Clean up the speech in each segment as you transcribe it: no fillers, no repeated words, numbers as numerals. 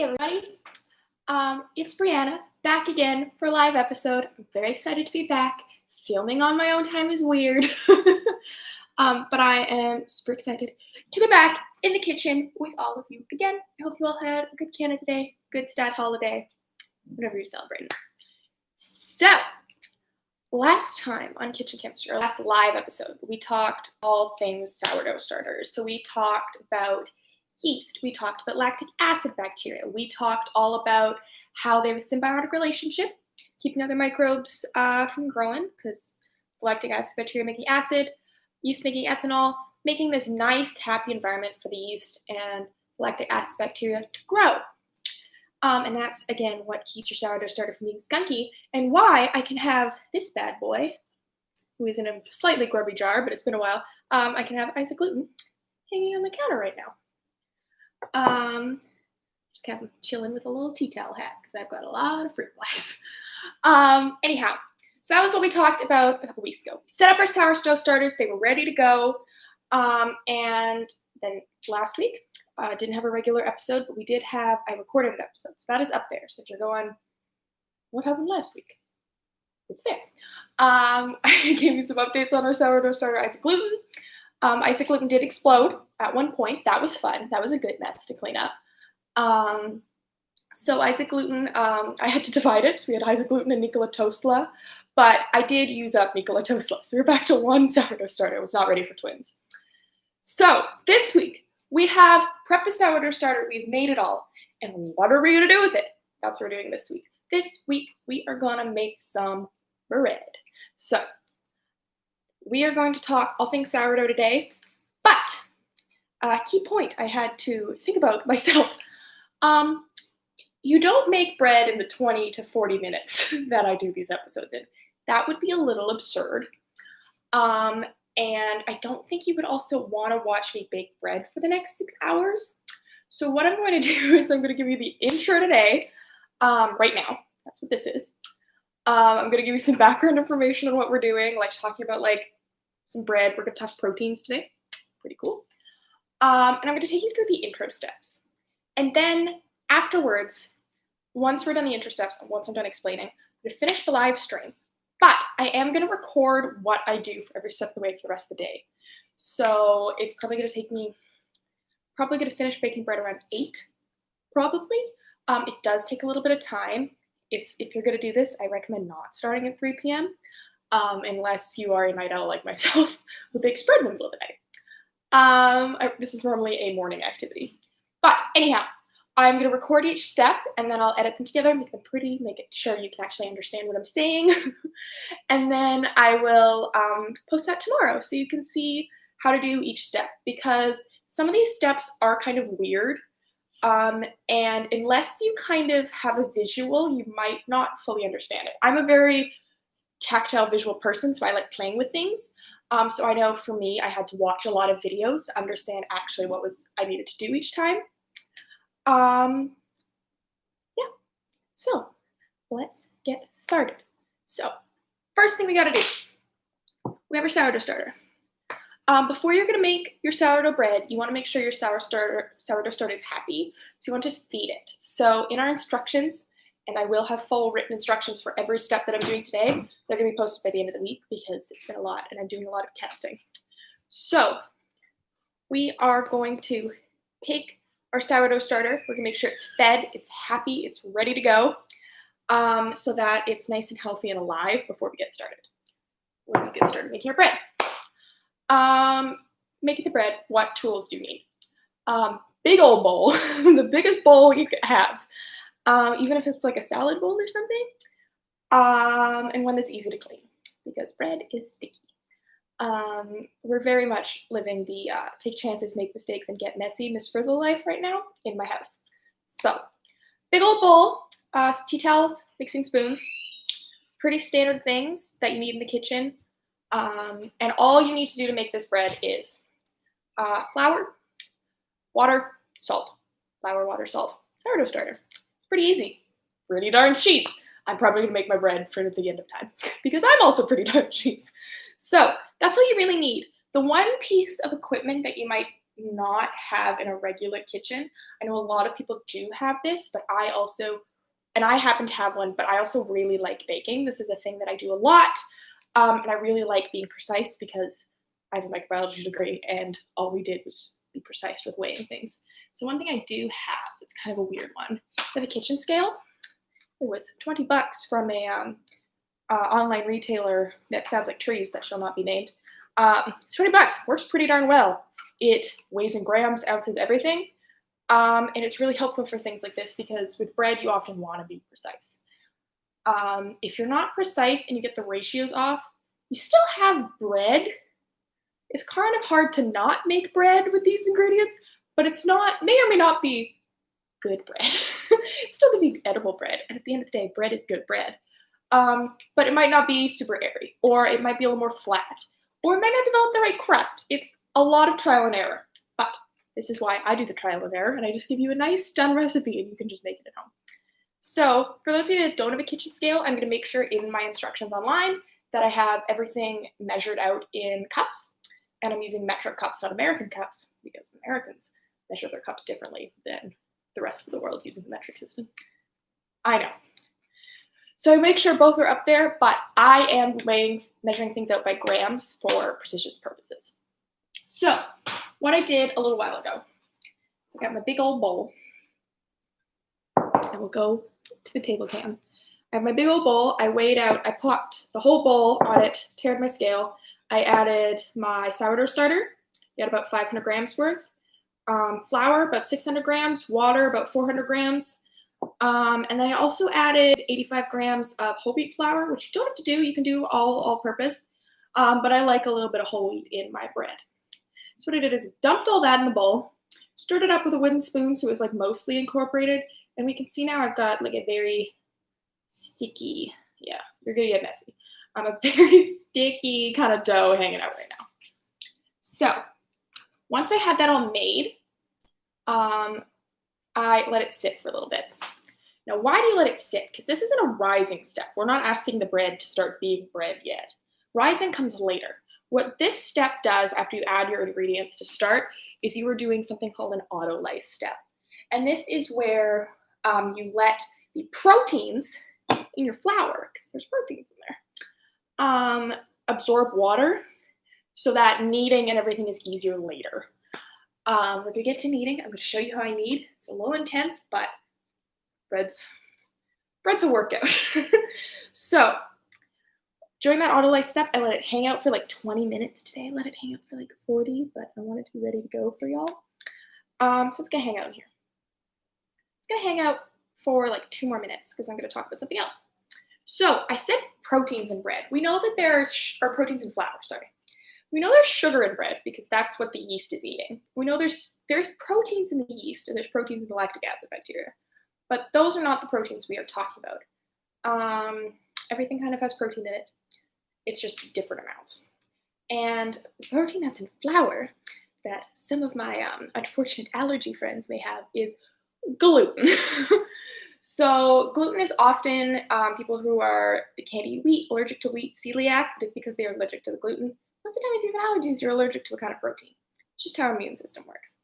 everybody. It's Brianna, back again for a live episode. I'm very excited to be back. Filming on my own time is weird. But I am super excited to be back in the kitchen with all of you again. I hope you all had a good Canada Day, good stat holiday, whatever you're celebrating. So, last time on Kitchen Chemistry, our last live episode, we talked all things sourdough starters. So we talked about yeast, we talked about lactic acid bacteria, we talked all about how they have a symbiotic relationship, keeping other microbes from growing, because lactic acid bacteria making acid, yeast making ethanol, making this nice, happy environment for the yeast and lactic acid bacteria to grow. And that's, again, what keeps your sourdough starter from being skunky, and why I can have this bad boy, who is in a slightly grubby jar, but it's been a while. I can have Isaac gluten hanging on the counter right now. Just kind of chilling with a little tea towel hat, because I've got a lot of fruit flies. Anyhow, so that was what we talked about a couple weeks ago. We set up our sourdough starters. They were ready to go. And then last week, didn't have a regular episode, but we did have, I recorded an episode, so that is up there. So if you're going, what happened last week? It's there. I gave you some updates on our sourdough starter, Isaac gluten. Isaac gluten did explode at one point. That was fun. That was a good mess to clean up. So Isaac gluten, I had to divide it. We had Isaac gluten and Nikola Tosla, but I did use up Nikola Tosla. So we're back to one sourdough starter. I was not ready for twins. So this week, we have prepped the sourdough starter. We've made it all. And what are we going to do with it? That's what we're doing this week. This week, we are going to make some bread. So we are going to talk all things sourdough today. But key point I had to think about myself. You don't make bread in the 20 to 40 minutes that I do these episodes in. That would be a little absurd. And I don't think you would also want to watch me bake bread for the next 6 hours. So what I'm going to do is I'm going to give you the intro today, right now. That's what this is. I'm going to give you some background information on what we're doing, like talking about like some bread. We're going to talk proteins today. Pretty cool. And I'm going to take you through the intro steps. And then afterwards, once we're done the intro steps, and once I'm done explaining, I'm going to finish the live stream. But I am going to record what I do for every step of the way for the rest of the day. So it's probably going to take me, going to finish baking bread around 8, probably. It does take a little bit of time. If you're going to do this, I recommend not starting at 3 p.m. Unless you are a night owl like myself who bakes bread in the middle of the night. This is normally a morning activity. But anyhow, I'm going to record each step, and then I'll edit them together, make them pretty, make it sure you can actually understand what I'm saying. And then I will post that tomorrow so you can see how to do each step, because some of these steps are kind of weird. And unless you kind of have a visual, you might not fully understand it. I'm a very tactile visual person, so I like playing with things. So I know for me, I had to watch a lot of videos to understand actually what I needed to do each time. Yeah, so let's get started. So first thing we got to do, we have our sourdough starter. Before you're going to make your sourdough bread, you want to make sure your sourdough starter is happy. So you want to feed it. So in our instructions, and I will have full written instructions for every step that I'm doing today, they're going to be posted by the end of the week because it's been a lot and I'm doing a lot of testing. So we are going to take our sourdough starter. We're going to make sure it's fed, it's happy, it's ready to go, so that it's nice and healthy and alive before we get started. We're going to get started making our bread. Making the bread, what tools do you need? Big old bowl, the biggest bowl you could have, even if it's like a salad bowl or something, and one that's easy to clean because bread is sticky. We're very much living the take chances, make mistakes, and get messy Miss Frizzle life right now in my house. So, big old bowl, some tea towels, mixing spoons, pretty standard things that you need in the kitchen. And all you need to do to make this bread is flour, water, salt. Flour, water, salt. Sourdough starter. It's pretty easy. Pretty darn cheap. I'm probably going to make my bread for the end of time because I'm also pretty darn cheap. So that's all you really need. The one piece of equipment that you might not have in a regular kitchen. I know a lot of people do have this, but I happen to have one, but I also really like baking. This is a thing that I do a lot. And I really like being precise because I have a microbiology degree and all we did was be precise with weighing things. So one thing I do have, it's kind of a weird one, is I have a kitchen scale. It was $20 from a online retailer that sounds like trees that shall not be named. It's $20, works pretty darn well. It weighs in grams, ounces, everything. And it's really helpful for things like this because with bread, you often want to be precise. If you're not precise and you get the ratios off, you still have bread. It's kind of hard to not make bread with these ingredients, but may or may not be good bread. It's still gonna be edible bread, and at the end of the day, bread is good bread. But it might not be super airy, or it might be a little more flat, or it might not develop the right crust. It's a lot of trial and error, but this is why I do the trial and error, and I just give you a nice done recipe, and you can just make it at home. So for those of you that don't have a kitchen scale, I'm gonna make sure in my instructions online that I have everything measured out in cups, and I'm using metric cups, not American cups, because Americans measure their cups differently than the rest of the world using the metric system. I know. So make sure both are up there, but I am measuring things out by grams for precision purposes. So what I did a little while ago, is I got my big old bowl. I will go to the table cam. I have my big old bowl. I weighed out, I popped the whole bowl on it, tiered my scale. I added my sourdough starter. We had about 500 grams worth. Flour, about 600 grams. Water, about 400 grams. And then I also added 85 grams of whole wheat flour, which you don't have to do. You can do all purpose. But I like a little bit of whole wheat in my bread. So what I did is dumped all that in the bowl, stirred it up with a wooden spoon so it was like mostly incorporated. And we can see now I've got like a very sticky, yeah, you're gonna get messy. A very sticky kind of dough hanging out right now. So once I had that all made, I let it sit for a little bit. Now, why do you let it sit? Because this isn't a rising step. We're not asking the bread to start being bread yet. Rising comes later. What this step does after you add your ingredients to start is you are doing something called an autolyse step. And this is where you let the proteins in your flour, because there's proteins in there, absorb water so that kneading and everything is easier later. We're going to get to kneading. I'm going to show you how I knead. It's a little intense, but bread's a workout. So during that autolyse step, I let it hang out for like 20 minutes. Today I let it hang out for like 40, but I want it to be ready to go for y'all. So it's going to hang out in here. It's going to hang out for like 2 more minutes because I'm going to talk about something else. So I said proteins in bread. We know that there's, or proteins in flour, sorry. We know there's sugar in bread because that's what the yeast is eating. We know there's proteins in the yeast and there's proteins in the lactic acid bacteria, but those are not the proteins we are talking about. Everything kind of has protein in it. It's just different amounts. And the protein that's in flour that some of my unfortunate allergy friends may have is gluten. So gluten is often people who can't eat wheat, allergic to wheat, celiac. It is because they are allergic to the gluten. Most of the time, if you have allergies, you're allergic to a kind of protein. It's just how our immune system works.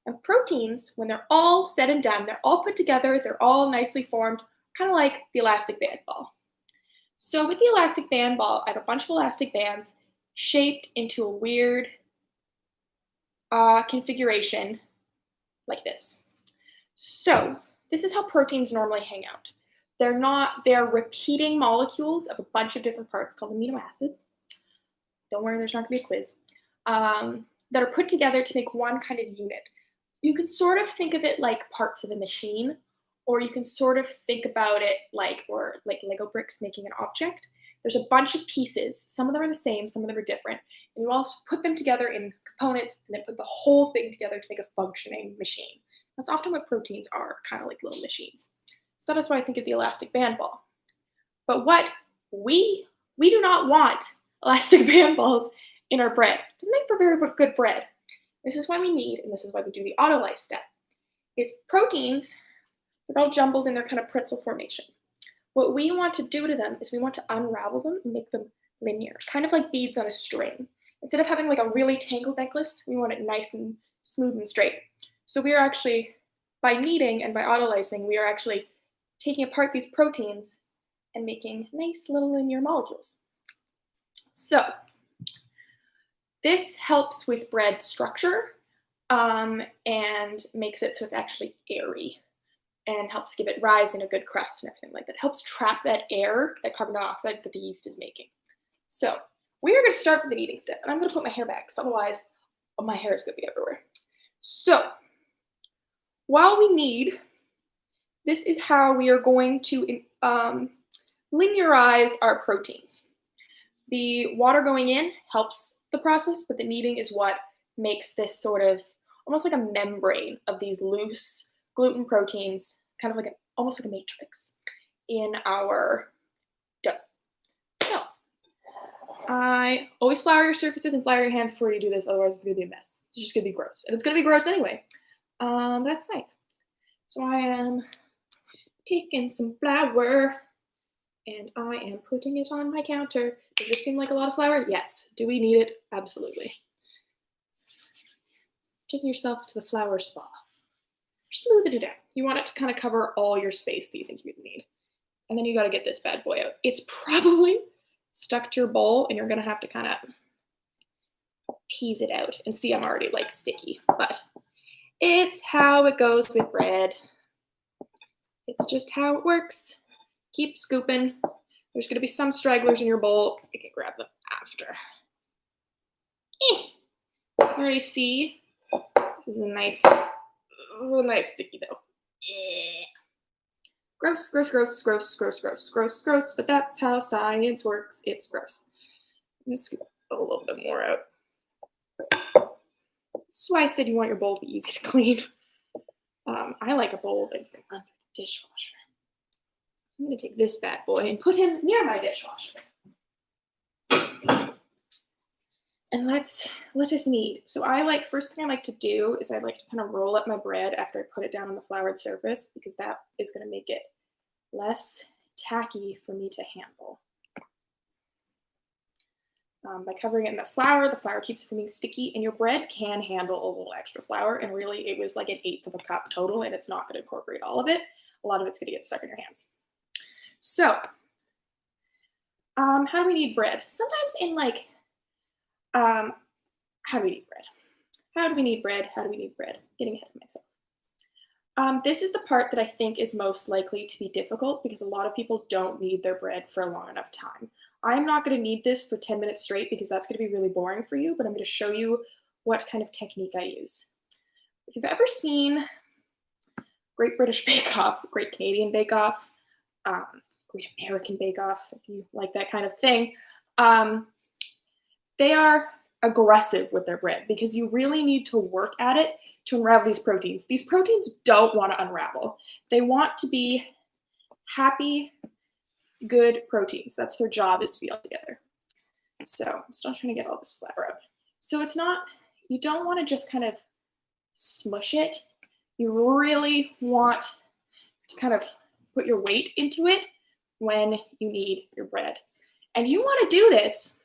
And proteins, when they're all said and done, they're all put together, they're all nicely formed, kind of like the elastic band ball. So with the elastic band ball, I have a bunch of elastic bands shaped into a weird configuration like this. So this is how proteins normally hang out. They're repeating molecules of a bunch of different parts called amino acids. Don't worry, there's not gonna be a quiz. That are put together to make one kind of unit. You can sort of think of it like parts of a machine, or you can sort of think about it like Lego bricks making an object. There's a bunch of pieces. Some of them are the same, some of them are different. And you all put them together in components and then put the whole thing together to make a functioning machine. That's often what proteins are, kind of like little machines. So that is why I think of the elastic band ball. But what we do not want elastic band balls in our bread. It doesn't make for very good bread. This is why we need, and this is why we do the autolyse step, is proteins, they're all jumbled in their kind of pretzel formation. What we want to do to them is we want to unravel them and make them linear, kind of like beads on a string. Instead of having like a really tangled necklace, we want it nice and smooth and straight. So we are actually, by kneading and by autolysing, we are actually taking apart these proteins and making nice little linear molecules. So this helps with bread structure and makes it so it's actually airy and helps give it rise in a good crust and everything like that. It helps trap that air, that carbon dioxide that the yeast is making. So we are going to start with the kneading step, and I'm going to put my hair back because otherwise my hair is going to be everywhere. So while we knead, this is how we are going to linearize our proteins. The water going in helps the process, but the kneading is what makes this sort of almost like a membrane of these loose gluten proteins, kind of like almost like a matrix in our dough. So I always flour your surfaces and flour your hands before you do this, otherwise it's going to be a mess. It's just going to be gross, and it's going to be gross anyway. That's nice. So I am taking some flour and I am putting it on my counter. Does this seem like a lot of flour? Yes. Do we need it? Absolutely. Taking yourself to the flour spa. Smooth it out. You want it to kind of cover all your space that you think you need. And then you got to get this bad boy out. It's probably stuck to your bowl and you're going to have to kind of tease it out. And see, I'm already like sticky, but it's how it goes with bread. It's just how it works. Keep scooping. There's going to be some stragglers in your bowl. You can grab them after. You already see. This is a nice sticky dough. Gross, gross, gross, gross, gross, gross, gross, gross. But that's how science works. It's gross. I'm going to scoop a little bit more out. That's why I said you want your bowl to be easy to clean. I like a bowl that you can run through the dishwasher. I'm going to take this bad boy and put him near my dishwasher. And let us knead. So first thing I like to do is I like to kind of roll up my bread after I put it down on the floured surface because that is going to make it less tacky for me to handle. By covering it in the flour keeps it from being sticky, and your bread can handle a little extra flour, and really it was like 1/8 of a cup total, and it's not going to incorporate all of it. A lot of it's going to get stuck in your hands. So, how do we knead bread? Sometimes in how do we knead bread? How do we knead bread? How do we knead bread? Getting ahead of myself. This is the part that I think is most likely to be difficult because a lot of people don't knead their bread for a long enough time. I'm not going to knead this for 10 minutes straight because that's going to be really boring for you, but I'm going to show you what kind of technique I use. If you've ever seen Great British Bake Off, Great Canadian Bake Off, Great American Bake Off, if you like that kind of thing, they are aggressive with their bread because you really need to work at it to unravel these proteins. These proteins don't want to unravel. They want to be happy, good proteins. That's their job, is to be all together. So I'm still trying to get all this flour out. So you don't want to just kind of smush it. You really want to kind of put your weight into it when you knead your bread. And you want to do this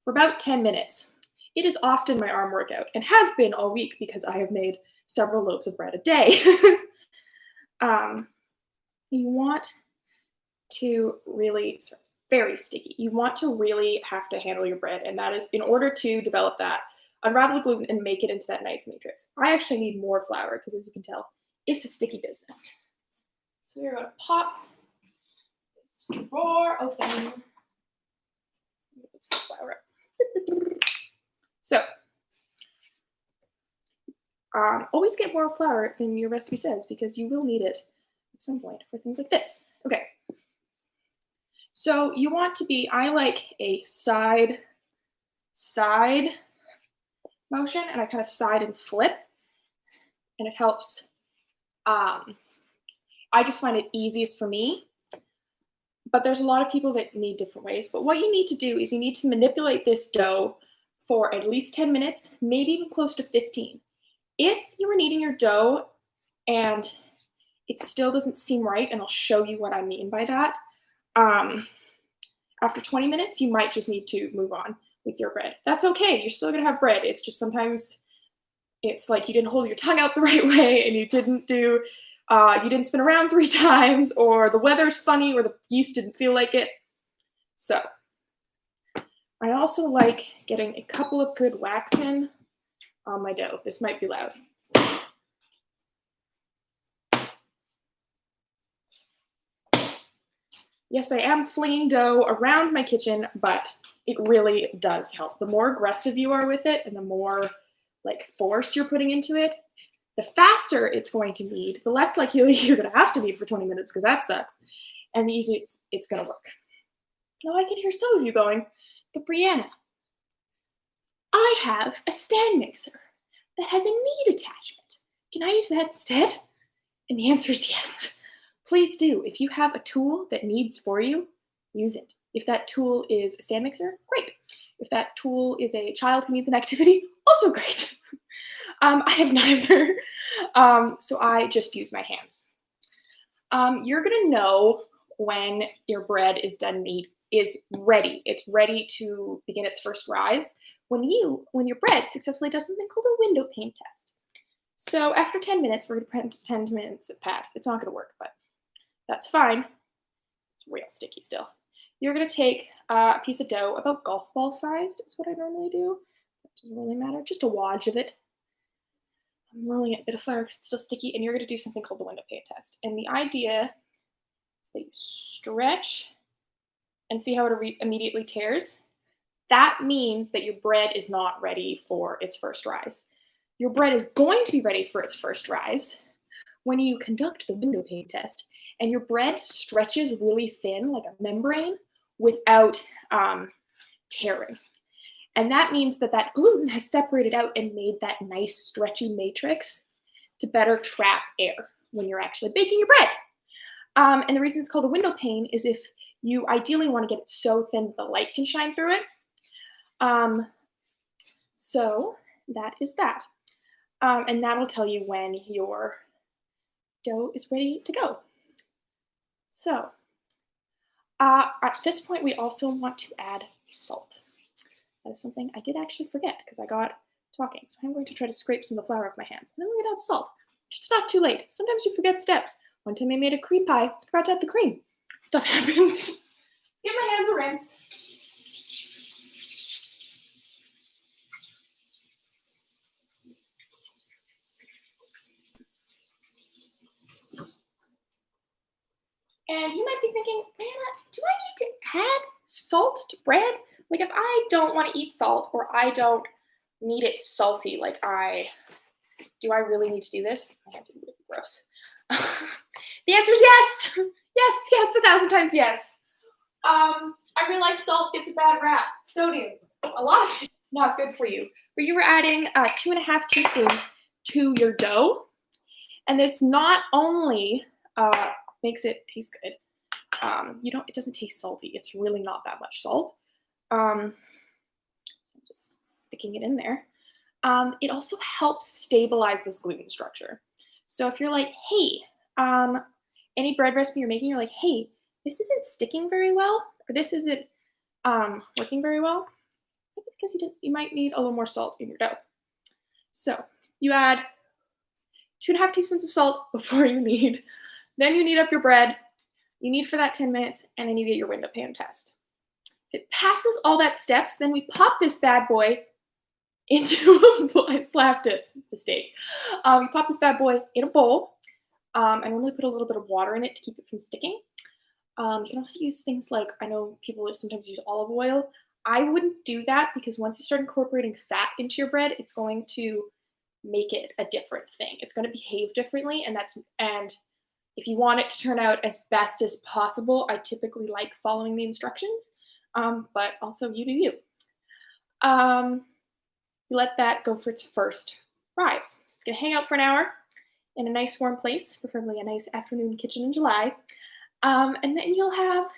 for about 10 minutes. It is often my arm workout and has been all week because I have made several loaves of bread a day. You want to really, so it's very sticky. You want to really have to handle your bread, and that is in order to develop that, unravel the gluten and make it into that nice matrix. I actually need more flour because, as you can tell, it's a sticky business. So we're going to pop this drawer open. Put some flour up. So, always get more flour than your recipe says because you will need it at some point for things like this. Okay. So you want to be, I like a side motion, and I kind of side and flip, and it helps. I just find it easiest for me, but there's a lot of people that need different ways. But what you need to do is you need to manipulate this dough for at least 10 minutes, maybe even close to 15. If you were kneading your dough and it still doesn't seem right, and I'll show you what I mean by that, after 20 minutes, you might just need to move on with your bread. That's okay. You're still going to have bread. It's just sometimes it's like you didn't hold your tongue out the right way and you didn't spin around 3 times, or the weather's funny, or the yeast didn't feel like it. So I also like getting a couple of good whacks in on my dough. This might be loud. Yes, I am flinging dough around my kitchen, but it really does help. The more aggressive you are with it and the more like force you're putting into it, the faster it's going to knead, the less likely you're going to have to knead for 20 minutes because that sucks. And the easier it's going to work. Now I can hear some of you going, but Brianna, I have a stand mixer that has a knead attachment. Can I use that instead? And the answer is yes. Please do. If you have a tool that kneads for you, use it. If that tool is a stand mixer, great. If that tool is a child who needs an activity, also great. I have neither, so I just use my hands. You're gonna know when your bread is ready. It's ready to begin its first rise when your bread successfully does something called a window pane test. So after 10 minutes, we're gonna pretend 10 minutes have passed. It's not gonna work, but that's fine. It's real sticky still. You're gonna take a piece of dough about golf ball sized is what I normally do. It doesn't really matter, just a wodge of it. I'm rolling it a bit of flour because it's still sticky, and you're gonna do something called the window pane test. And the idea is that you stretch and see how it immediately tears. That means that your bread is not ready for its first rise. Your bread is going to be ready for its first rise when you conduct the window pane test and your bread stretches really thin like a membrane without tearing. And that means that gluten has separated out and made that nice stretchy matrix to better trap air when you're actually baking your bread. And the reason it's called a window pane is if you ideally want to get it so thin that the light can shine through it. So that is that. And that'll tell you when your dough is ready to go. So at this point, we also want to add salt. That is something I did actually forget because I got talking. So I'm going to try to scrape some of the flour off my hands. And then we're going to add salt. It's not too late. Sometimes you forget steps. One time I made a cream pie, I forgot to add the cream. Stuff happens. Let's give my hands a rinse. And you might be thinking, Brianna, do I need to add salt to bread? Like if I don't want to eat salt or I don't need it salty, do I really need to do this? My hands are really gross. The answer is yes. Yes, 1,000 times yes. I realize salt gets a bad rap. Sodium, a lot of it, not good for you. But you were adding 2.5 teaspoons to your dough. And this not only makes it taste good. It doesn't taste salty. It's really not that much salt. Just sticking it in there. It also helps stabilize this gluten structure. So if you're like, hey, any bread recipe you're making, you're like, hey, this isn't sticking very well, or this isn't working very well, because you might need a little more salt in your dough. So you add 2.5 teaspoons of salt before you knead. Then you knead up your bread. You knead for that 10 minutes, and then you get your window pane test. If it passes all that steps, then we pop this bad boy into a bowl. I slapped it, mistake. We pop this bad boy in a bowl. I normally put a little bit of water in it to keep it from sticking. You can also use things like, I know people sometimes use olive oil. I wouldn't do that because once you start incorporating fat into your bread, it's going to make it a different thing. It's going to behave differently, and if you want it to turn out as best as possible, I typically like following the instructions, but also you do you. You let that go for its first rise. So it's going to hang out for an hour in a nice warm place, preferably a nice afternoon kitchen in July, and then you'll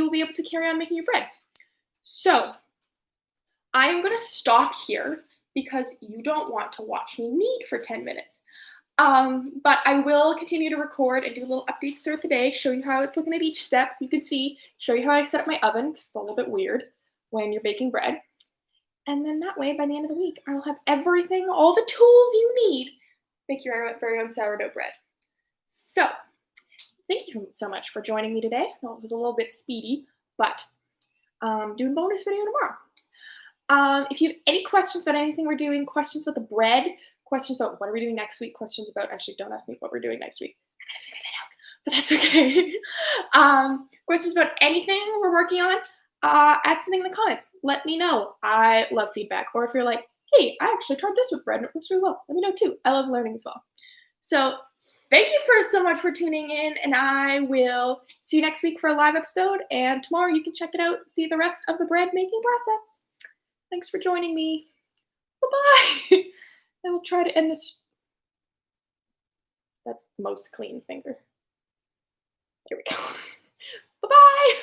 be able to carry on making your bread. So I am going to stop here because you don't want to watch me knead for 10 minutes. But I will continue to record and do little updates throughout the day, show you how it's looking at each step so you can show you how I set up my oven because it's a little bit weird when you're baking bread. And then that way, by the end of the week, I will have everything, all the tools you need to make your very own sourdough bread. So, thank you so much for joining me today. I know it was a little bit speedy, but doing bonus video tomorrow. If you have any questions about anything we're doing, questions about the bread, questions about what are we doing next week, questions about, actually, don't ask me what we're doing next week. I gotta figure that out, but that's okay. Questions about anything we're working on, add something in the comments. Let me know. I love feedback. Or if you're like, hey, I actually tried this with bread and it works really well, let me know too. I love learning as well. So thank you so much for tuning in, and I will see you next week for a live episode, and tomorrow you can check it out and see the rest of the bread making process. Thanks for joining me. Bye-bye. I will try to end this. That's the most clean finger. Here we go. Bye-bye.